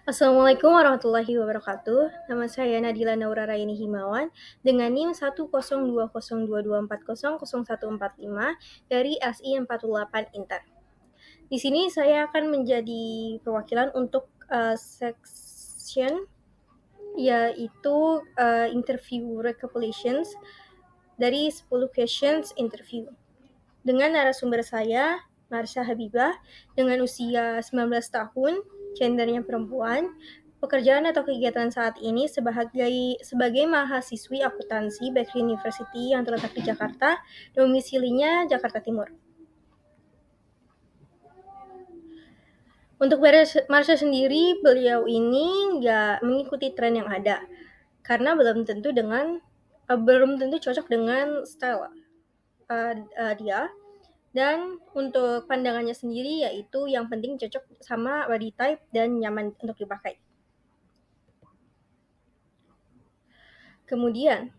Assalamualaikum warahmatullahi wabarakatuh. Nama saya Nadila Naura Raini Himawan dengan NIM 1020222400145 dari SI 48 Inter. Di sini saya akan menjadi perwakilan untuk section yaitu interview recapitulations dari 10 questions interview. Dengan narasumber saya, Marsha Habibah, dengan usia 19 tahun, gendernya perempuan, pekerjaan atau kegiatan saat ini sebagai mahasiswi akuntansi Bakery University yang terletak di Jakarta, domisilinya Jakarta Timur. Untuk Marsha sendiri, beliau ini nggak mengikuti tren yang ada, karena belum tentu cocok dengan style dia. Dan untuk pandangannya sendiri yaitu yang penting cocok sama body type dan nyaman untuk dipakai. Kemudian,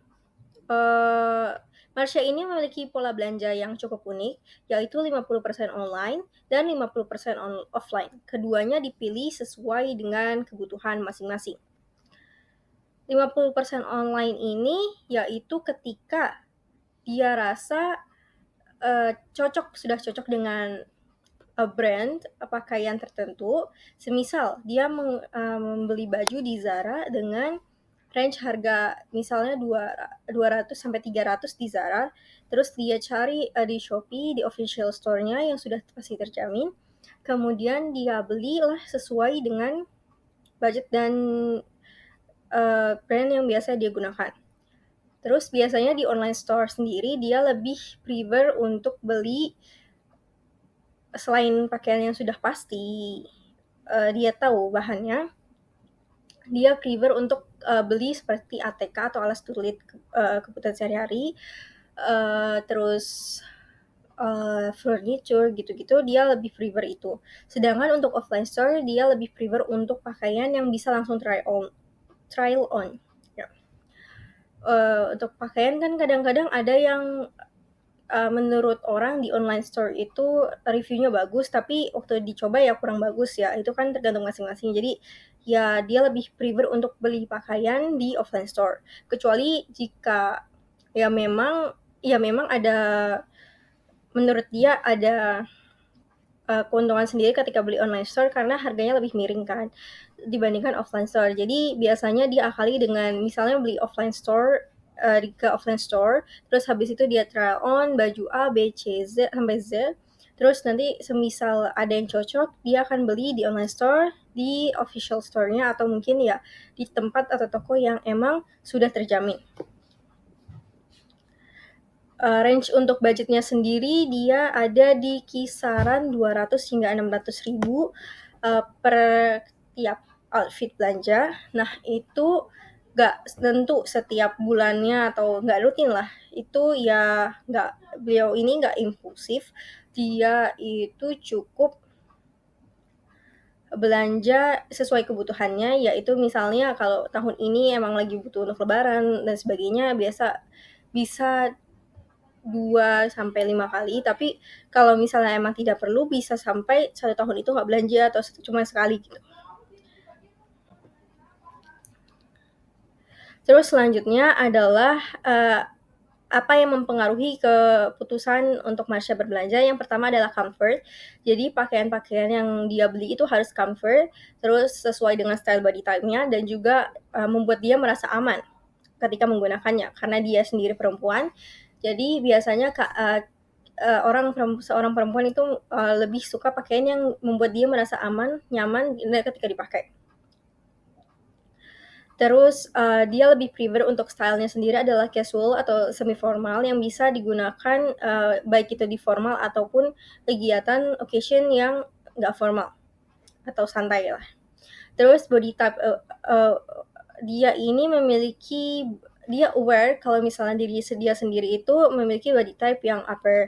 Marsha ini memiliki pola belanja yang cukup unik, yaitu 50% online dan 50% offline. Keduanya dipilih sesuai dengan kebutuhan masing-masing. 50% online ini yaitu ketika dia rasa sudah cocok dengan brand pakaian tertentu, semisal dia membeli baju di Zara dengan range harga misalnya 200 sampai 300 di Zara, terus dia cari di Shopee di official store-nya yang sudah pasti terjamin, kemudian dia belilah sesuai dengan budget dan brand yang biasa dia gunakan. Terus biasanya di online store sendiri dia lebih prefer untuk beli selain pakaian yang sudah pasti dia tahu bahannya, dia prefer untuk beli seperti ATK atau alas tulis kebutuhan sehari-hari, terus furniture gitu-gitu, dia lebih prefer itu. Sedangkan untuk offline store dia lebih prefer untuk pakaian yang bisa langsung trial on. Ya. Untuk pakaian kan kadang-kadang ada yang menurut orang di online store itu reviewnya bagus, tapi waktu dicoba ya kurang bagus ya. Itu kan tergantung masing-masing. Jadi ya dia lebih prefer untuk beli pakaian di offline store. Kecuali jika ya memang ada, menurut dia ada keuntungan sendiri ketika beli online store karena harganya lebih miring kan dibandingkan offline store. Jadi biasanya dia akali dengan misalnya beli offline store ke offline store, terus habis itu dia trial on baju A, B, C, Z sampai Z. Terus nanti semisal ada yang cocok, dia akan beli di online store, di official store-nya atau mungkin ya di tempat atau toko yang emang sudah terjamin. Range untuk budgetnya sendiri dia ada di kisaran 200 hingga 600 ribu per tiap outfit belanja. Nah itu gak tentu setiap bulannya atau gak rutin lah. Itu ya beliau ini gak impulsif. Dia itu cukup belanja sesuai kebutuhannya, yaitu misalnya kalau tahun ini emang lagi butuh untuk lebaran dan sebagainya, bisa 2-5 kali, tapi kalau misalnya emang tidak perlu bisa sampai 1 tahun itu nggak belanja atau cuma sekali gitu. Terus selanjutnya adalah apa yang mempengaruhi keputusan untuk Marsha berbelanja. Yang pertama adalah comfort. Jadi pakaian-pakaian yang dia beli itu harus comfort, terus sesuai dengan style body type-nya dan juga membuat dia merasa aman ketika menggunakannya karena dia sendiri perempuan. Jadi biasanya seorang perempuan itu lebih suka pakaian yang membuat dia merasa aman, nyaman ketika dipakai. Terus dia lebih prefer untuk stylenya sendiri adalah casual atau semi formal yang bisa digunakan baik itu di formal ataupun kegiatan occasion yang nggak formal atau santai lah. Terus body type dia aware kalau misalnya dia sendiri itu memiliki body type yang upper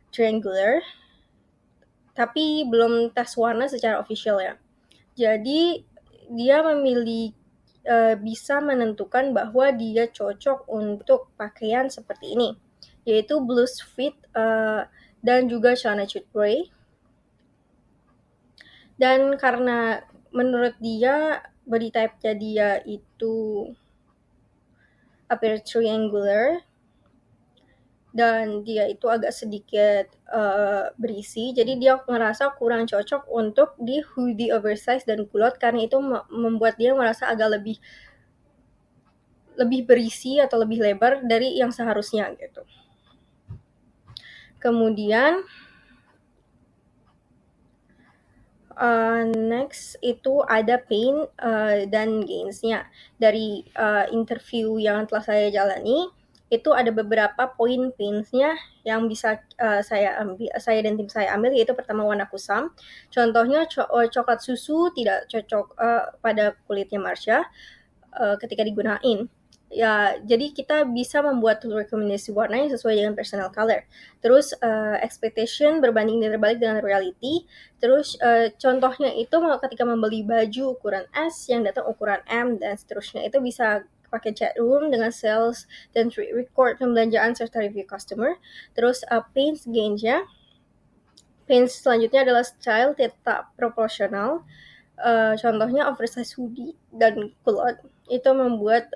triangular, tapi belum tes warna secara official ya. Jadi dia bisa menentukan bahwa dia cocok untuk pakaian seperti ini, yaitu blouse fit dan juga celana cut grey. Dan karena menurut dia body type-nya dia itu appear triangular dan dia itu agak sedikit berisi, jadi dia ngerasa kurang cocok untuk di hoodie oversize dan kulot karena itu membuat dia merasa agak lebih berisi atau lebih lebar dari yang seharusnya gitu. Kemudian next itu ada pain dan gains-nya. Dari interview yang telah saya jalani, itu ada beberapa poin pains-nya yang bisa saya dan tim saya ambil, yaitu pertama warna kusam. Contohnya coklat susu tidak cocok pada kulitnya Marsha ketika digunain. Ya, jadi kita bisa membuat rekomendasi warna yang sesuai dengan personal color. Terus expectation berbanding dan terbalik dengan reality. Terus contohnya itu ketika membeli baju ukuran S yang datang ukuran M dan seterusnya, itu bisa pakai chat room dengan sales dan record pembelanjaan serta review customer. Terus pains gains-nya. Pains selanjutnya adalah style tetap proporsional. Contohnya oversize hoodie dan kulot itu membuat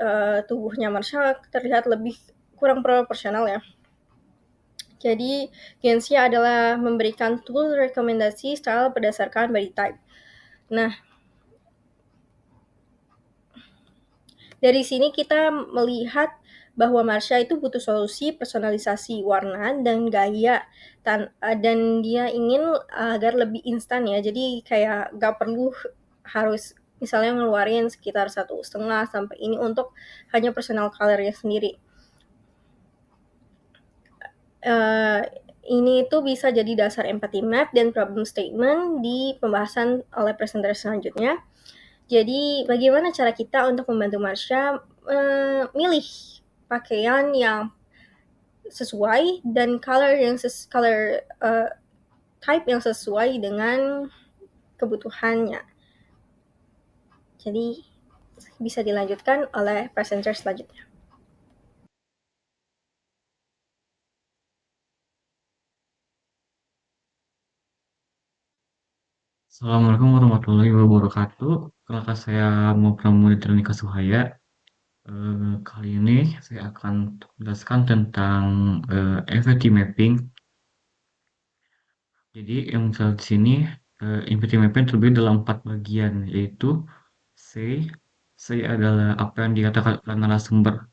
tubuhnya Marsha terlihat lebih kurang proporsional ya. Jadi Gensya adalah memberikan tool rekomendasi style berdasarkan body type. Nah, dari sini kita melihat bahwa Marsha itu butuh solusi personalisasi warna dan gaya dan dia ingin agar lebih instan ya. Jadi kayak gak perlu harus misalnya ngeluarin sekitar 1,5 sampai ini untuk hanya personal colornya sendiri. Ini itu bisa jadi dasar empathy map dan problem statement di pembahasan oleh presenter selanjutnya. Jadi bagaimana cara kita untuk membantu Marsha milih pakaian yang sesuai dan color type yang sesuai dengan kebutuhannya. Jadi bisa dilanjutkan oleh presenter selanjutnya. Assalamualaikum warahmatullahi wabarakatuh. Kakak saya mau Pramudia Nika Suhaya. Kali ini saya akan menjelaskan tentang empathy mapping. Jadi yang misalnya di sini empathy mapping terbagi dalam 4 bagian, yaitu say. Say adalah apa yang dikatakan oleh narasumber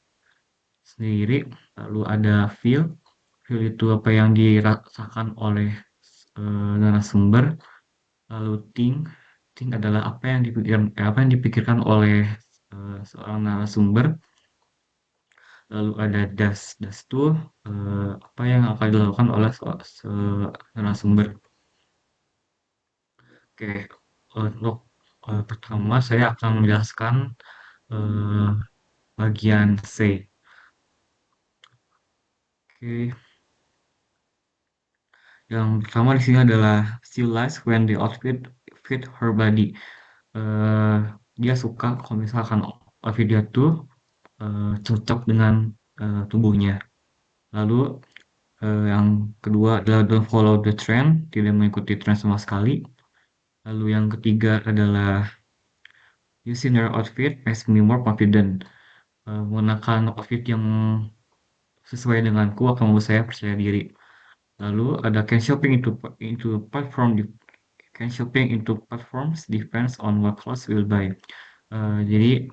sendiri. Lalu ada feel. Feel itu apa yang dirasakan oleh narasumber. Lalu think adalah apa yang dipikirkan oleh seorang narasumber. Lalu ada das itu apa yang akan dilakukan oleh narasumber. Oke, untuk pertama saya akan menjelaskan eh, bagian C. Oke, yang pertama di sini adalah she likes when the outfit fit her body. Eh, Dia suka kalau misalkan outfit dia tuh cocok dengan tubuhnya. Lalu yang kedua adalah don't follow the trend, tidak mengikuti tren sama sekali. Lalu yang ketiga adalah using your outfit makes me more confident. Menggunakan outfit yang sesuai denganku akan membuat saya percaya diri. Lalu ada can shopping into platforms depends on what clothes we'll buy. Jadi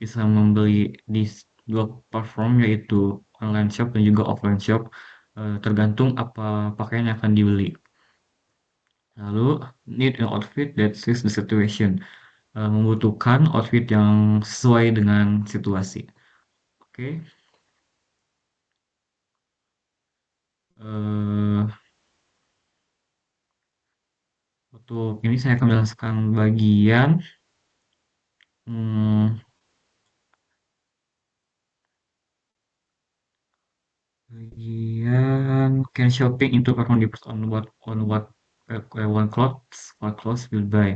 bisa membeli di dua platform, yaitu online shop dan juga offline shop, tergantung apa pakaian yang akan dibeli. Lalu need an outfit that suits the situation, membutuhkan outfit yang sesuai dengan situasi. Oke, eh, untuk ini saya akan menjelaskan hmm, bagian can shopping into platform depends on what clothes will buy.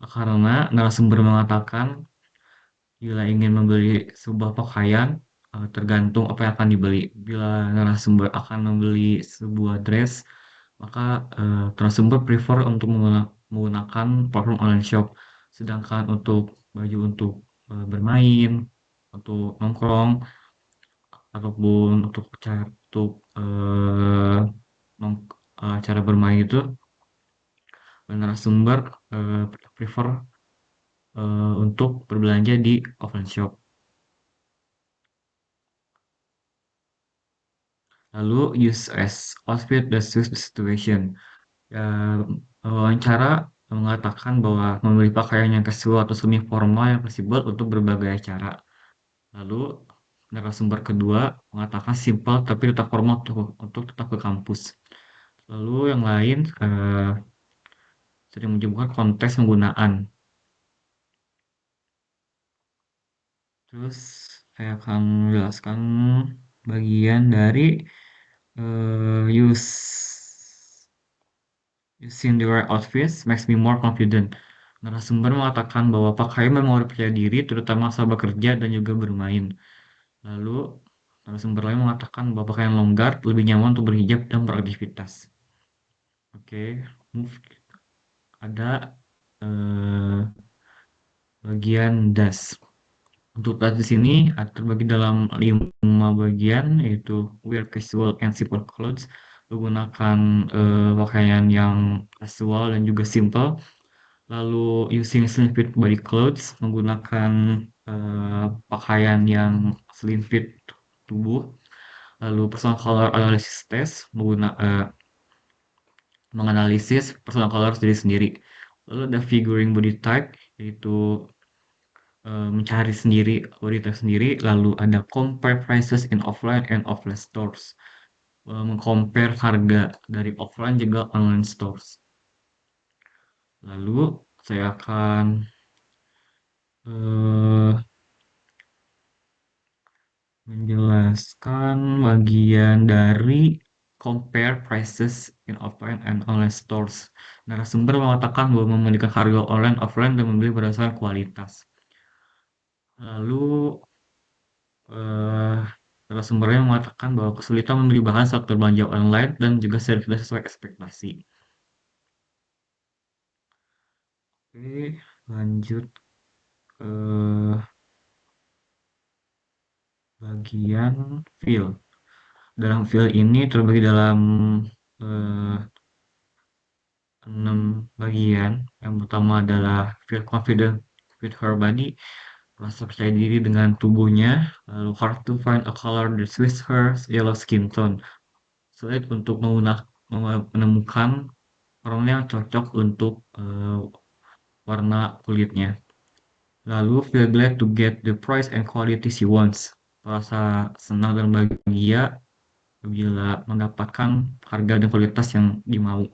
Karena narasumber mengatakan bila ingin membeli sebuah pakaian, tergantung apa yang akan dibeli. Bila narasumber akan membeli sebuah dress, maka narasumber prefer untuk menggunakan platform online shop. Sedangkan untuk baju untuk bermain, untuk nongkrong, ataupun cara bermain itu narasumber eh, prefer untuk berbelanja di offline shop. Lalu use as outfit that suits the situation. Ya, wawancara mengatakan bahwa memilih pakaian yang casual atau semi formal yang fleksibel untuk berbagai acara. Lalu narasumber kedua mengatakan simple tapi tetap formal untuk tetap ke kampus. Lalu yang lain sering menyebutkan konteks penggunaan. Terus saya akan menjelaskan bagian dari use using the right outfits makes me more confident. Narasumber mengatakan bahwa pakaian memori percaya diri, terutama saat bekerja dan juga bermain. Lalu, narasumber lain mengatakan bahwa pakaian longgar lebih nyaman untuk berhijab dan beraktivitas. Oke, move. Ada eh, bagian das. Untuk das di sini terbagi dalam 5 bagian, yaitu wear casual and simple clothes, menggunakan pakaian yang casual dan juga simple. Lalu using slim fit body clothes, menggunakan pakaian yang slim fit tubuh. Lalu personal color analysis test, menganalisis personal color diri sendiri. Lalu ada figuring body type, yaitu mencari sendiri body type sendiri. Lalu ada compare prices in offline and offline stores, mengcompare harga dari offline juga online stores. Lalu saya akan eh, menjelaskan bagian dari compare prices in offline and online stores. Narasumber mengatakan bahwa membandingkan harga online offline dan membeli berdasarkan kualitas. Lalu eh, narasumbernya mengatakan bahwa kesulitan membeli bahan saat berbelanja online dan juga sering tidak sesuai ekspektasi. Oke, lanjut ke bagian feel. Dalam feel ini terbagi dalam eh, 6 bagian. Yang pertama adalah feel confident with her body, merasa percaya diri dengan tubuhnya. Lalu hard to find a color that suits her yellow skin tone. Sulit untuk menemukan warna yang cocok untuk warna kulitnya. Lalu feel glad to get the price and quality she wants. Merasa senang dan bahagia bila mendapatkan harga dan kualitas yang dimau.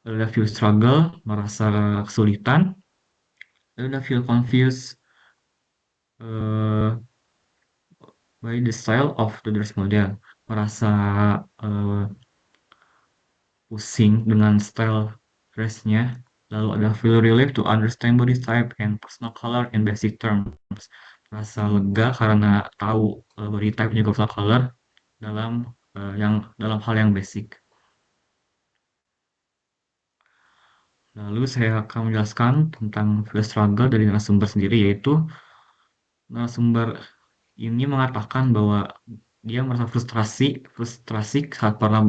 Lalu feel struggle, merasa kesulitan. Lalu feel confused uh, by the style of the dress model, merasa uh, pusing dengan style dressnya. Lalu ada feel relief to understand body type and personal color in basic terms, merasa lega karena tahu body type juga personal color dalam dalam hal yang basic. Lalu saya akan menjelaskan tentang feel struggle dari narasumber sendiri, yaitu narasumber ini mengatakan bahwa dia merasa frustrasi frustrasi saat warna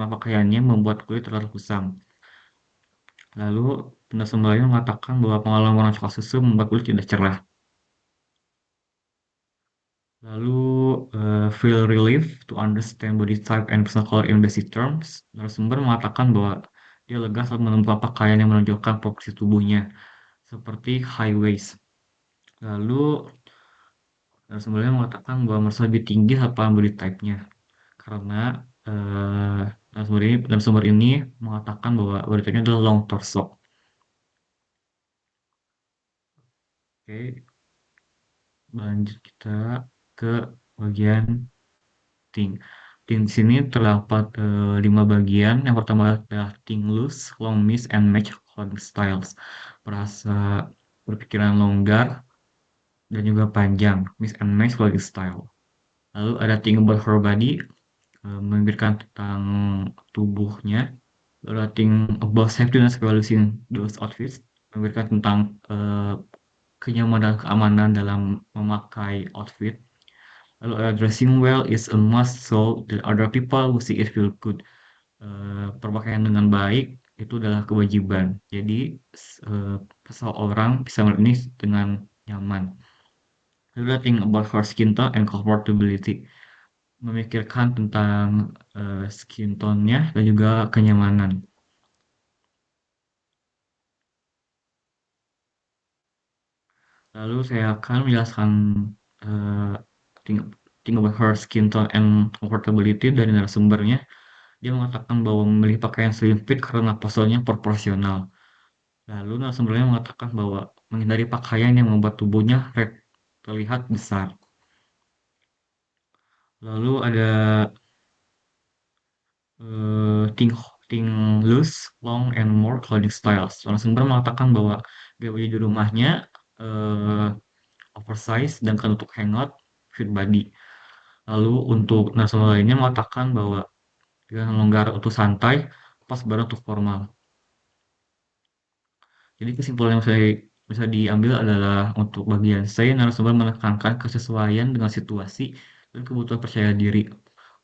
pakaiannya membuat kulit terlalu kusam. Lalu narasumber lain mengatakan bahwa pengalaman warna coklat susu membuat kulit tidak cerah. Lalu feel relief to understand body type and personal color in basic terms. Narasumber mengatakan bahwa dia lega saat menemukan pakaian yang menunjukkan proporsi tubuhnya, seperti high waist. Lalu narasumbernya mengatakan bahwa merasa lebih tinggi saat paham body type-nya. Karena eh, narasumber ini mengatakan bahwa body type-nya adalah long torso. Oke, lanjut kita ke bagian ting. Ting di sini terdapat 5 bagian. Yang pertama adalah ting loose, long miss, and match clothing styles. Merasa berpikiran longgar dan juga panjang, mix and match clothing style. Lalu ada ting about her body, memikirkan tentang tubuhnya. Writing about safety and evaluating those outfits, memberikan tentang kenyamanan dan keamanan dalam memakai outfit. Lalu dressing well is a must so that other people who see it feel good. Berpakaian dengan baik itu adalah kewajiban. Jadi seseorang bisa melihat ini dengan nyaman. Lalu think about her skin tone and comfortability. Memikirkan tentang skin tone-nya dan juga kenyamanan. Lalu saya akan menjelaskan uh, think, think about her skin tone and comfortability dari narasumbernya. Dia mengatakan bahwa memilih pakaian slim fit karena posturnya proporsional. Lalu narasumbernya mengatakan bahwa menghindari pakaian yang membuat tubuhnya terlihat besar. Lalu ada think, think loose, long, and more clothing styles. Narasumber mengatakan bahwa gaya baju di rumahnya uh, oversize dan kan untuk hangout, fit body. Lalu untuk narasumber lainnya mengatakan bahwa yang longgar untuk santai, pas barang untuk formal. Jadi kesimpulan yang saya bisa diambil adalah untuk bagian saya narasumber menekankan kesesuaian dengan situasi dan kebutuhan percaya diri.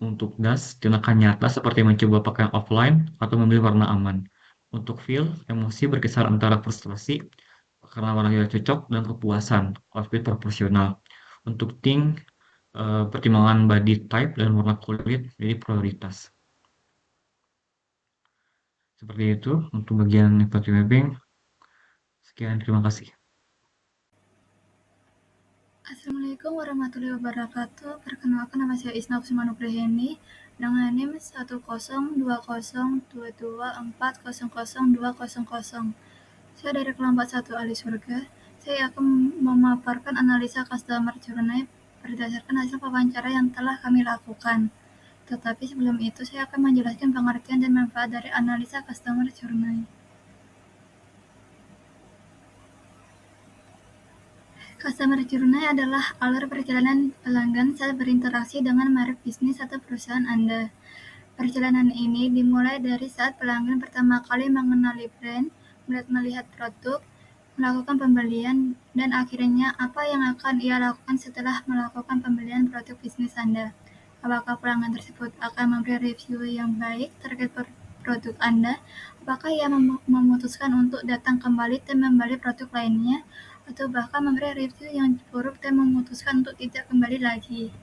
Untuk das, tindakan nyata seperti mencoba pakaian offline atau memilih warna aman. Untuk feel, emosi berkisar antara frustrasi karena warna tidak cocok dan kepuasan, outfit proporsional. Untuk think, pertimbangan body type dan warna kulit jadi prioritas. Seperti itu untuk bagian empathy mapping. Sekian, terima kasih. Assalamualaikum warahmatullahi wabarakatuh. Perkenalkan, nama saya Isna Kusuma Nugraheni dengan NIM 1020224002000. Saya dari kelompok 1 Ali Surga. Saya akan memaparkan analisa customer journey berdasarkan hasil wawancara yang telah kami lakukan. Tetapi sebelum itu saya akan menjelaskan pengertian dan manfaat dari analisa customer journey. Customer journey adalah alur perjalanan pelanggan saat berinteraksi dengan merek bisnis atau perusahaan Anda. Perjalanan ini dimulai dari saat pelanggan pertama kali mengenali brand, melihat produk, melakukan pembelian, dan akhirnya apa yang akan ia lakukan setelah melakukan pembelian produk bisnis Anda. Apakah pelanggan tersebut akan memberi review yang baik terkait produk Anda? Apakah ia memutuskan untuk datang kembali dan membeli produk lainnya? Atau bahkan memberi review yang buruk dan memutuskan untuk tidak kembali lagi.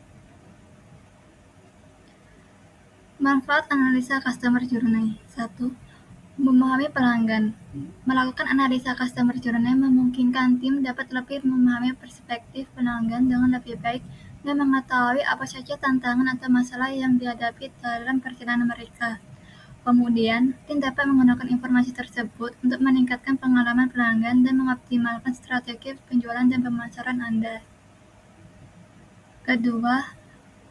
Manfaat analisa customer journey. 1. Memahami pelanggan. Melakukan analisa customer journey memungkinkan tim dapat lebih memahami perspektif pelanggan dengan lebih baik dan mengetahui apa saja tantangan atau masalah yang dihadapi dalam perjalanan mereka. Kemudian, tim dapat menggunakan informasi tersebut untuk meningkatkan pengalaman pelanggan dan mengoptimalkan strategi penjualan dan pemasaran Anda. Kedua,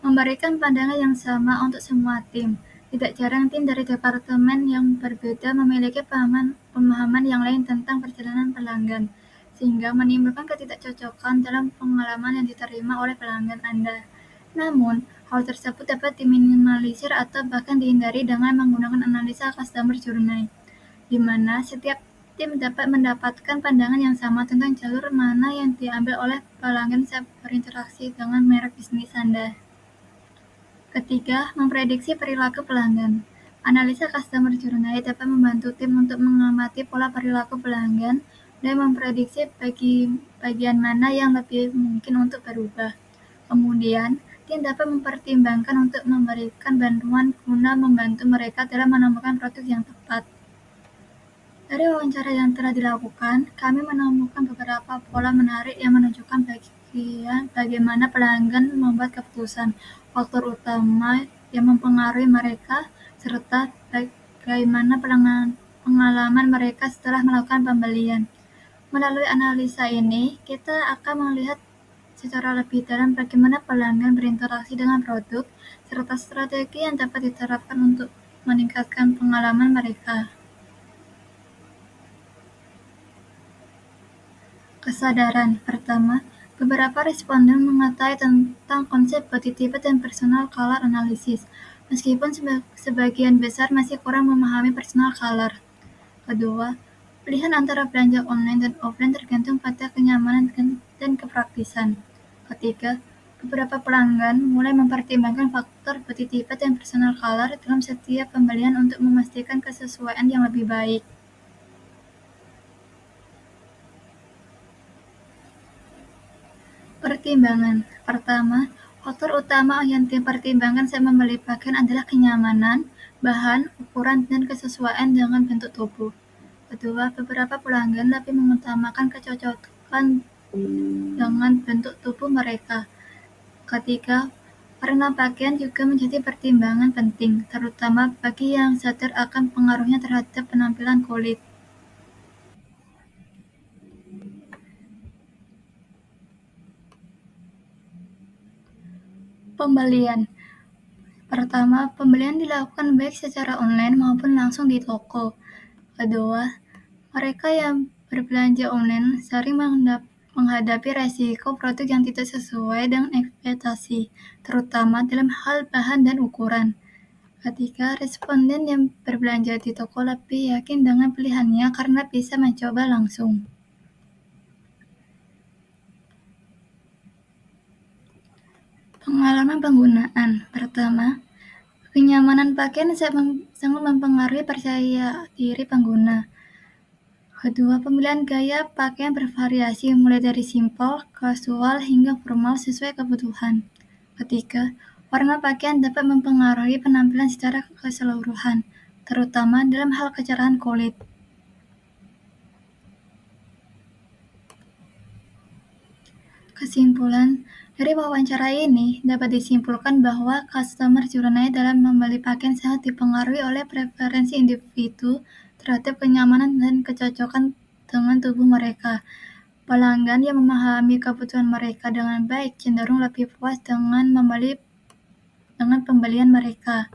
memberikan pandangan yang sama untuk semua tim. Tidak jarang tim dari departemen yang berbeda memiliki pemahaman yang lain tentang perjalanan pelanggan, sehingga menimbulkan ketidakcocokan dalam pengalaman yang diterima oleh pelanggan Anda. Namun, hal tersebut dapat diminimalisir atau bahkan dihindari dengan menggunakan analisa customer journey, di mana setiap tim dapat mendapatkan pandangan yang sama tentang jalur mana yang diambil oleh pelanggan saat berinteraksi dengan merek bisnis Anda. Ketiga, memprediksi perilaku pelanggan. Analisa customer journey dapat membantu tim untuk mengamati pola perilaku pelanggan dan memprediksi bagian mana yang lebih mungkin untuk berubah. Kemudian, tim dapat mempertimbangkan untuk memberikan bantuan guna membantu mereka dalam menemukan produk yang tepat. Dari wawancara yang telah dilakukan, kami menemukan beberapa pola menarik yang menunjukkan bagaimana pelanggan membuat keputusan, faktor utama yang mempengaruhi mereka, serta bagaimana pengalaman mereka setelah melakukan pembelian. Melalui analisa ini, kita akan melihat secara lebih dalam bagaimana pelanggan berinteraksi dengan produk, serta strategi yang dapat diterapkan untuk meningkatkan pengalaman mereka. Kesadaran. Pertama, beberapa responden mengetahui tentang konsep body type dan personal color analysis. meskipun sebagian besar masih kurang memahami personal color. Kedua, pilihan antara belanja online dan offline tergantung pada kenyamanan dan kepraktisan. Ketiga, beberapa pelanggan mulai mempertimbangkan faktor body type dan personal color dalam setiap pembelian untuk memastikan kesesuaian yang lebih baik. Pertimbangan. Pertama, faktor utama yang dipertimbangkan saat membeli pakaian adalah kenyamanan, bahan, ukuran, dan kesesuaian dengan bentuk tubuh. Kedua, beberapa pelanggan lebih mengutamakan kecocokan dengan bentuk tubuh mereka. Ketiga, warna pakaian juga menjadi pertimbangan penting, terutama bagi yang sadar akan pengaruhnya terhadap penampilan kulit. Pembelian. Pertama, pembelian dilakukan baik secara online maupun langsung di toko. Kedua, mereka yang berbelanja online sering menghadapi resiko produk yang tidak sesuai dengan ekspektasi, terutama dalam hal bahan dan ukuran. Ketiga, responden yang berbelanja di toko lebih yakin dengan pilihannya karena bisa mencoba langsung. Pengalaman penggunaan. Pertama, kenyamanan pakaian sangat mempengaruhi percaya diri pengguna. Kedua, pemilihan gaya pakaian bervariasi mulai dari simpel, kasual, hingga formal sesuai kebutuhan. Ketiga, warna pakaian dapat mempengaruhi penampilan secara keseluruhan, terutama dalam hal kecerahan kulit. Kesimpulan, dari wawancara ini dapat disimpulkan bahwa customer journey dalam membeli pakaian sangat dipengaruhi oleh preferensi individu terhadap kenyamanan dan kecocokan dengan tubuh mereka. Pelanggan yang memahami kebutuhan mereka dengan baik cenderung lebih puas dengan pembelian mereka.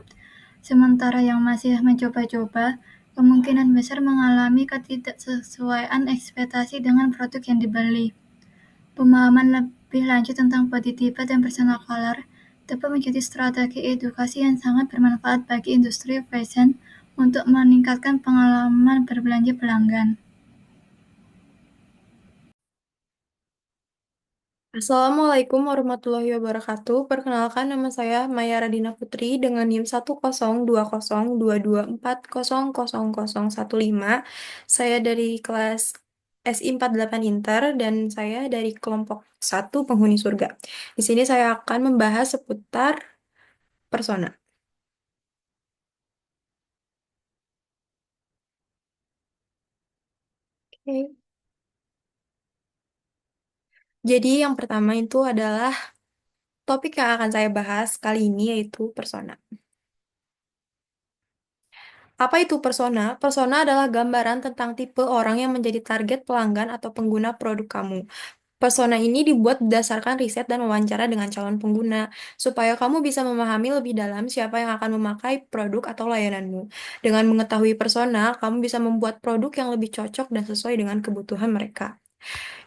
Sementara yang masih mencoba-coba, kemungkinan besar mengalami ketidaksesuaian ekspektasi dengan produk yang dibeli. Pemahaman lebih lanjut tentang body type dan personal color dapat menjadi strategi edukasi yang sangat bermanfaat bagi industri fashion untuk meningkatkan pengalaman berbelanja pelanggan. Assalamualaikum warahmatullahi wabarakatuh. Perkenalkan, nama saya Maya Radina Putri dengan NIM 1020224000015. Saya dari kelas SI 48 Inter dan saya dari kelompok 1 Penghuni Surga. Di sini saya akan membahas seputar persona. Oke. Jadi yang pertama itu adalah topik yang akan saya bahas kali ini yaitu persona. Apa itu persona? Persona adalah gambaran tentang tipe orang yang menjadi target pelanggan atau pengguna produk kamu. Persona ini dibuat berdasarkan riset dan wawancara dengan calon pengguna, supaya kamu bisa memahami lebih dalam siapa yang akan memakai produk atau layananmu. Dengan mengetahui persona, kamu bisa membuat produk yang lebih cocok dan sesuai dengan kebutuhan mereka.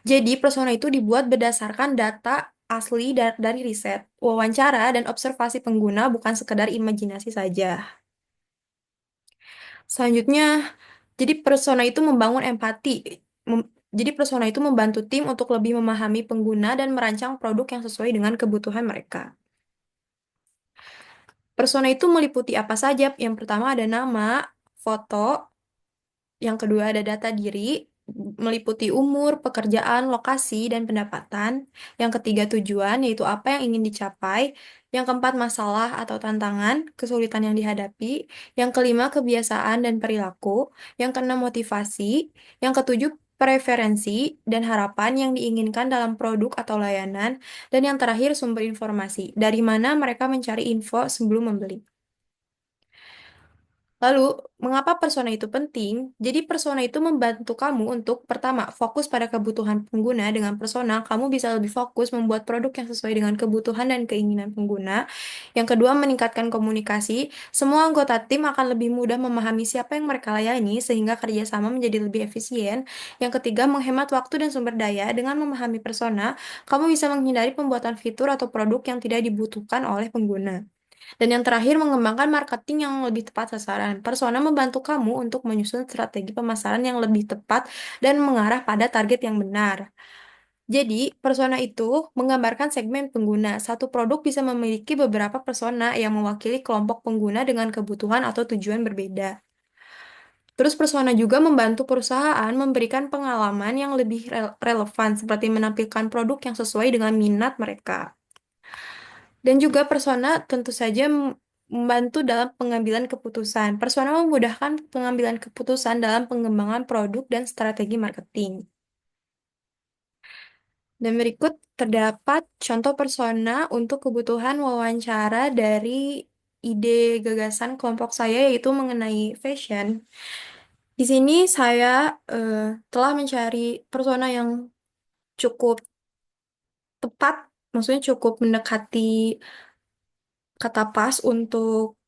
Jadi, persona itu dibuat berdasarkan data asli dari riset, wawancara, dan observasi pengguna, bukan sekedar imajinasi saja. Selanjutnya, jadi persona itu membangun empati. Jadi persona itu membantu tim untuk lebih memahami pengguna dan merancang produk yang sesuai dengan kebutuhan mereka. Persona itu meliputi apa saja? Yang pertama ada nama, foto, yang kedua ada data diri, meliputi umur, pekerjaan, lokasi, dan pendapatan. Yang ketiga tujuan, yaitu apa yang ingin dicapai. Yang keempat masalah atau tantangan, kesulitan yang dihadapi. Yang kelima kebiasaan dan perilaku. Yang keenam motivasi. Yang ketujuh preferensi dan harapan yang diinginkan dalam produk atau layanan. Dan yang terakhir sumber informasi, dari mana mereka mencari info sebelum membeli. Lalu, mengapa persona itu penting? Jadi, persona itu membantu kamu untuk, pertama, fokus pada kebutuhan pengguna. Dengan persona, kamu bisa lebih fokus membuat produk yang sesuai dengan kebutuhan dan keinginan pengguna. Yang kedua, meningkatkan komunikasi. Semua anggota tim akan lebih mudah memahami siapa yang mereka layani, sehingga kerjasama menjadi lebih efisien. Yang ketiga, menghemat waktu dan sumber daya. Dengan memahami persona, kamu bisa menghindari pembuatan fitur atau produk yang tidak dibutuhkan oleh pengguna. Dan yang terakhir, mengembangkan marketing yang lebih tepat sasaran. Persona membantu kamu untuk menyusun strategi pemasaran yang lebih tepat dan mengarah pada target yang benar. Jadi, persona itu menggambarkan segmen pengguna. Satu produk bisa memiliki beberapa persona yang mewakili kelompok pengguna dengan kebutuhan atau tujuan berbeda. Terus persona juga membantu perusahaan memberikan pengalaman yang lebih relevan, seperti menampilkan produk yang sesuai dengan minat mereka. Dan juga persona tentu saja membantu dalam pengambilan keputusan. Persona memudahkan pengambilan keputusan dalam pengembangan produk dan strategi marketing. Dan berikut terdapat contoh persona untuk kebutuhan wawancara dari ide gagasan kelompok saya, yaitu mengenai fashion. Di sini saya telah mencari persona yang cukup tepat, maksudnya cukup mendekati kata pas untuk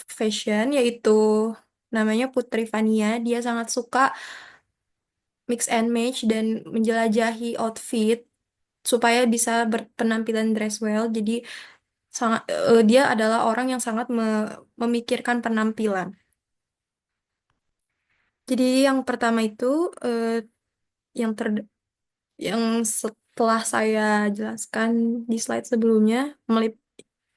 fashion, yaitu namanya Putri Fania. Dia sangat suka mix and match dan menjelajahi outfit supaya bisa berpenampilan dress well. Jadi dia adalah orang yang sangat memikirkan penampilan. Jadi yang pertama itu eh, yang ter yang setelah saya jelaskan di slide sebelumnya,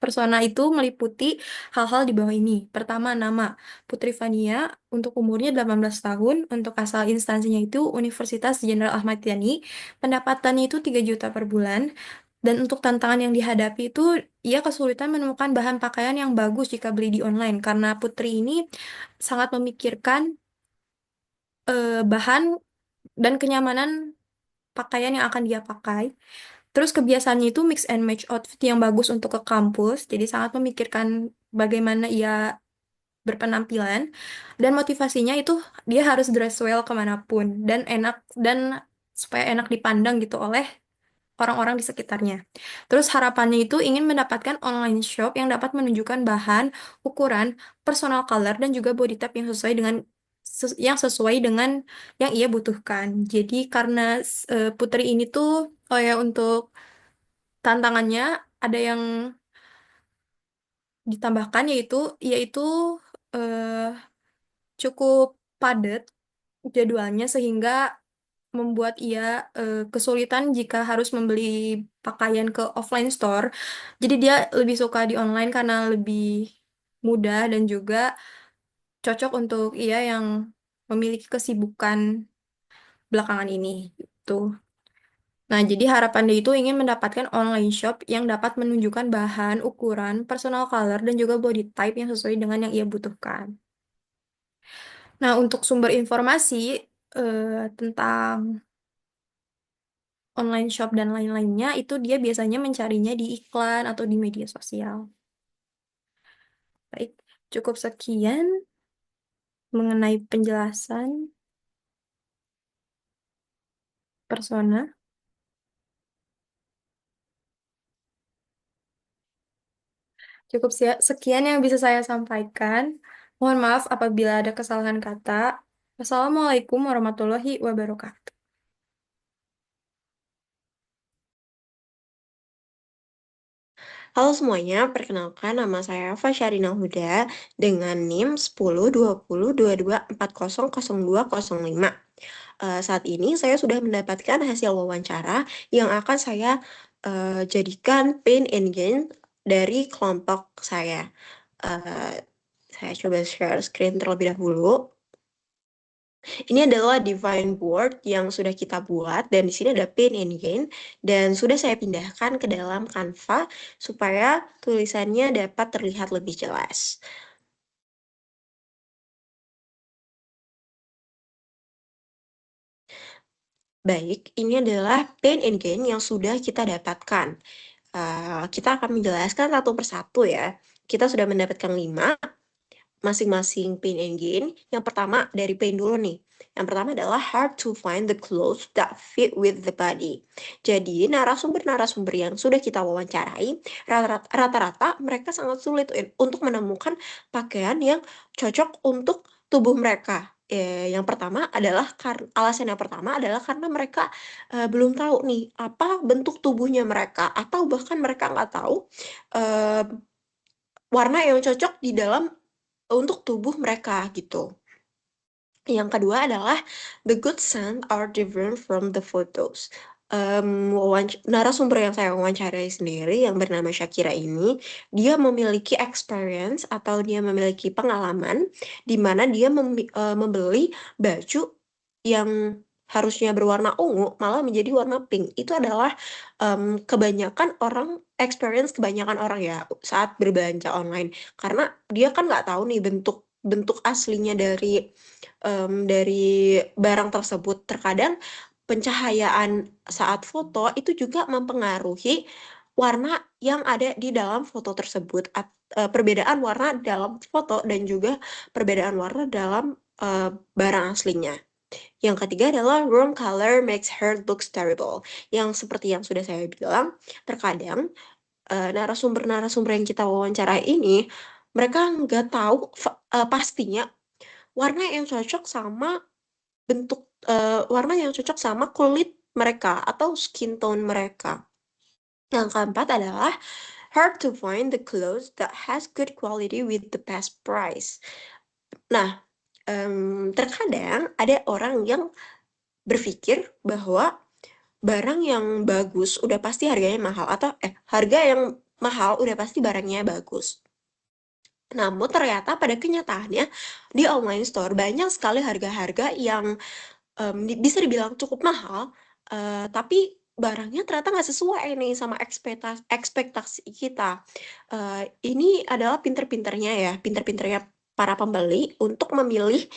persona itu meliputi hal-hal di bawah ini. Pertama, nama Putri Fania untuk umurnya 18 tahun, untuk asal instansinya itu Universitas Jenderal Ahmad Yani, pendapatannya itu 3 juta per bulan, dan untuk tantangan yang dihadapi itu ia kesulitan menemukan bahan pakaian yang bagus jika beli di online, karena Putri ini sangat memikirkan bahan dan kenyamanan pakaian yang akan dia pakai. Terus kebiasaannya itu mix and match outfit yang bagus untuk ke kampus, jadi sangat memikirkan bagaimana ia berpenampilan, dan motivasinya itu dia harus dress well kemanapun dan enak, dan supaya enak dipandang gitu oleh orang-orang di sekitarnya. Terus harapannya itu ingin mendapatkan online shop yang dapat menunjukkan bahan, ukuran, personal color, dan juga body type yang sesuai dengan yang ia butuhkan. Jadi karena Putri ini tuh, oh ya, untuk tantangannya ada yang ditambahkan, yaitu eh, cukup padat jadwalnya, sehingga membuat ia kesulitan jika harus membeli pakaian ke offline store. Jadi dia lebih suka di online karena lebih mudah dan juga cocok untuk ia yang memiliki kesibukan belakangan ini. Gitu. Nah, jadi harapan dia itu ingin mendapatkan online shop yang dapat menunjukkan bahan, ukuran, personal color, dan juga body type yang sesuai dengan yang ia butuhkan. Nah, untuk sumber informasi tentang online shop dan lain-lainnya, itu dia biasanya mencarinya di iklan atau di media sosial. Baik, cukup sekian mengenai penjelasan persona. Cukup sekian yang bisa saya sampaikan. Mohon maaf apabila ada kesalahan kata. Wassalamualaikum warahmatullahi wabarakatuh. Halo semuanya, perkenalkan nama saya Fasyarina Huda dengan NIM 102022400205. Saat ini saya sudah mendapatkan hasil wawancara yang akan saya jadikan pain and gain dari kelompok saya. Saya coba share screen terlebih dahulu. Ini adalah divine board yang sudah kita buat, dan di sini ada pain and gain, dan sudah saya pindahkan ke dalam Canva supaya tulisannya dapat terlihat lebih jelas. Baik, ini adalah pain and gain yang sudah kita dapatkan. Kita akan menjelaskan satu persatu ya. Kita sudah mendapatkan 5 masing-masing pain and gain. Yang pertama dari pain dulu nih. Yang pertama adalah hard to find the clothes that fit with the body. Jadi narasumber-narasumber yang sudah kita wawancarai, rata-rata mereka sangat sulit untuk menemukan pakaian yang cocok untuk tubuh mereka. Yang pertama adalah alasan yang pertama adalah karena mereka belum tahu nih apa bentuk tubuhnya mereka, atau bahkan mereka nggak tahu warna yang cocok di dalam untuk tubuh mereka gitu. Yang kedua adalah the good scent are different from the photos. Narasumber yang saya wawancarai sendiri yang bernama Shakira ini, dia memiliki experience atau dia memiliki pengalaman di mana dia membeli baju yang harusnya berwarna ungu malah menjadi warna pink. Itu adalah kebanyakan orang ya saat berbelanja online, karena dia kan nggak tahu nih bentuk aslinya dari barang tersebut. Terkadang pencahayaan saat foto itu juga mempengaruhi warna yang ada di dalam foto tersebut. Perbedaan warna dalam foto dan juga perbedaan warna dalam barang aslinya. Yang ketiga adalah wrong color makes her looks terrible. Yang seperti yang sudah saya bilang, terkadang narasumber-narasumber yang kita wawancara ini, mereka nggak tahu pastinya warna yang cocok sama warna yang cocok sama kulit mereka atau skin tone mereka. Yang keempat adalah hard to find the clothes that has good quality with the best price. Nah, terkadang ada orang yang berpikir bahwa barang yang bagus udah pasti harganya mahal, atau harga yang mahal udah pasti barangnya bagus. Namun ternyata pada kenyataannya di online store banyak sekali harga-harga yang bisa dibilang cukup mahal, tapi barangnya ternyata nggak sesuai nih sama ekspektasi kita. Ini adalah pinter-pinternya para pembeli untuk memilih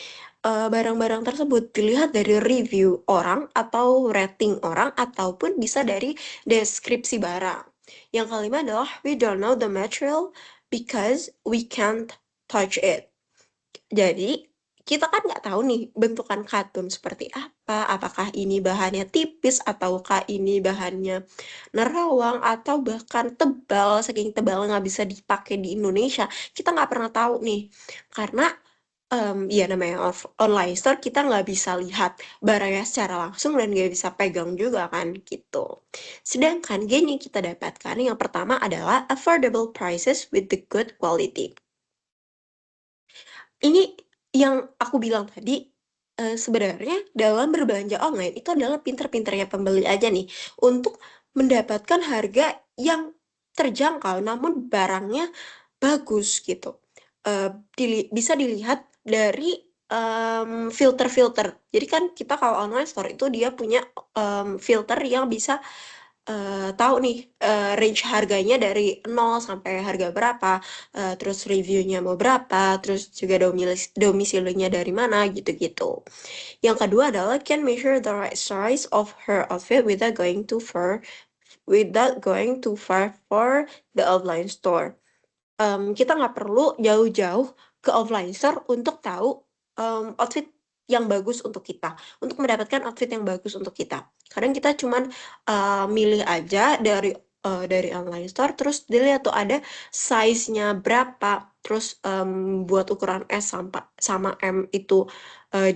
barang-barang tersebut. Dilihat dari review orang atau rating orang, ataupun bisa dari deskripsi barang. Yang kelima adalah we don't know the material because we can't touch it. Jadi kita kan nggak tahu nih bentukan katun seperti apa, apakah ini bahannya tipis ataukah ini bahannya nerawang atau bahkan tebal, saking tebal nggak bisa dipakai di Indonesia. Kita nggak pernah tahu nih, karena ya namanya online store, kita nggak bisa lihat barangnya secara langsung dan nggak bisa pegang juga kan gitu. Sedangkan gain yang kita dapatkan yang pertama adalah affordable prices with the good quality. Ini yang aku bilang tadi, sebenarnya dalam berbelanja online itu adalah pinter-pinternya pembeli aja nih untuk mendapatkan harga yang terjangkau namun barangnya bagus gitu. Bisa dilihat dari filter-filter. Jadi kan kita kalau online store itu dia punya filter yang bisa tahu nih range harganya dari 0 sampai harga berapa, terus reviewnya mau berapa, terus juga domisilinya dari mana gitu-gitu. Yang kedua adalah can measure the right size of her outfit without going too far for the offline store. Kita nggak perlu jauh-jauh ke offline store untuk tahu outfit yang bagus untuk kita, untuk mendapatkan outfit yang bagus untuk kita. Kadang kita cuman milih aja dari online store, terus dilihat tuh ada size-nya berapa, terus buat ukuran S sama M itu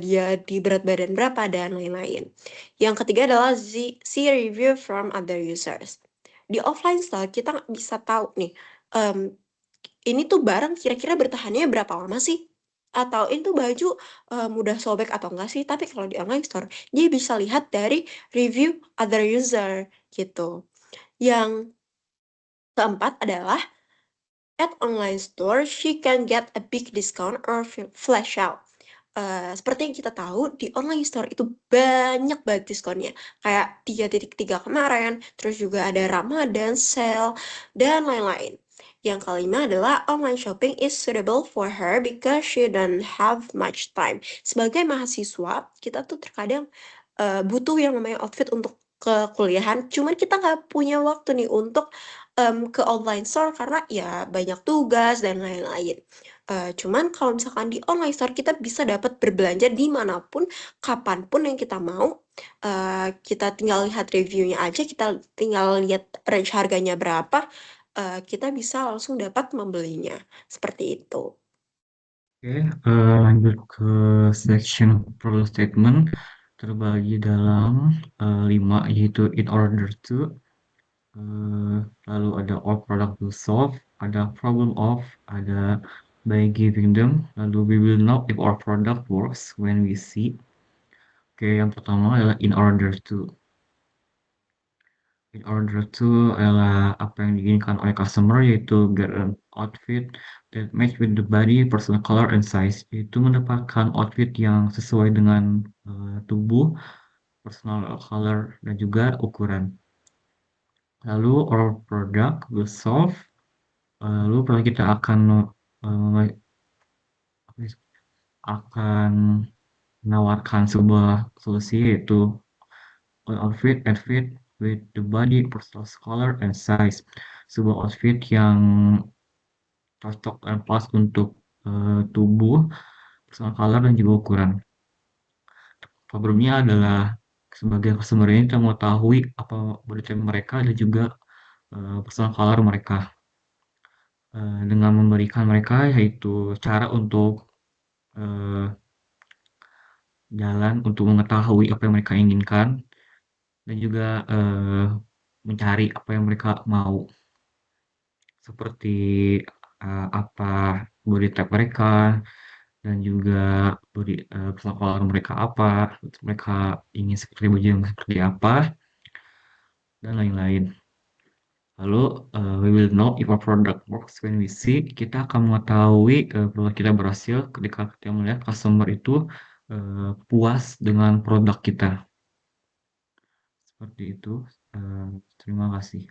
dia di berat badan berapa dan lain-lain. Yang ketiga adalah see review from other users. Di offline store kita bisa tahu nih, ini tuh barang kira-kira bertahannya berapa lama sih? Atau itu baju mudah sobek atau enggak sih? Tapi kalau di online store, dia bisa lihat dari review other user gitu. Yang keempat adalah at online store, she can get a big discount or flash out. Seperti yang kita tahu, di online store itu banyak banget diskonnya. Kayak 3.3 kemarin, terus juga ada Ramadan, sale, dan lain-lain. Yang kelima adalah online shopping is suitable for her because she don't have much time. Sebagai mahasiswa, kita tuh terkadang butuh yang namanya outfit untuk ke kuliahan, cuman kita nggak punya waktu nih untuk ke online store karena ya banyak tugas dan lain-lain. Cuman kalau misalkan di online store kita bisa dapat berbelanja dimanapun, kapanpun yang kita mau. Kita tinggal lihat reviewnya aja, kita tinggal lihat range harganya berapa, kita bisa langsung dapat membelinya. Seperti itu. Oke, lanjut ke section product statement terbagi dalam 5, yaitu in order to, lalu ada all product to solve, ada problem of, ada by giving them, lalu we will know if our product works when we see. Oke, yang pertama adalah in order to. In order to adalah apa yang diinginkan oleh customer, yaitu get an outfit that match with the body, personal color, and size, yaitu mendapatkan outfit yang sesuai dengan tubuh, personal color, dan juga ukuran. Lalu our product will solve, lalu produk kita akan menawarkan sebuah solusi, yaitu an outfit and fit with the body, personal color, and size. Sebuah outfit yang cocok dan pas untuk tubuh, personal color, dan juga ukuran. Problemnya adalah sebagian customer ini tidak mengetahui apa body type mereka dan juga personal color mereka. Dengan memberikan mereka yaitu cara untuk jalan untuk mengetahui apa yang mereka inginkan dan juga mencari apa yang mereka mau, seperti apa body type mereka dan juga personal color mereka apa, mereka ingin seperti baju yang seperti apa, dan lain-lain. Lalu we will know if our product works when we see. Kita akan mengetahui produk kita berhasil ketika kita melihat customer itu puas dengan produk kita. Seperti itu. Terima kasih.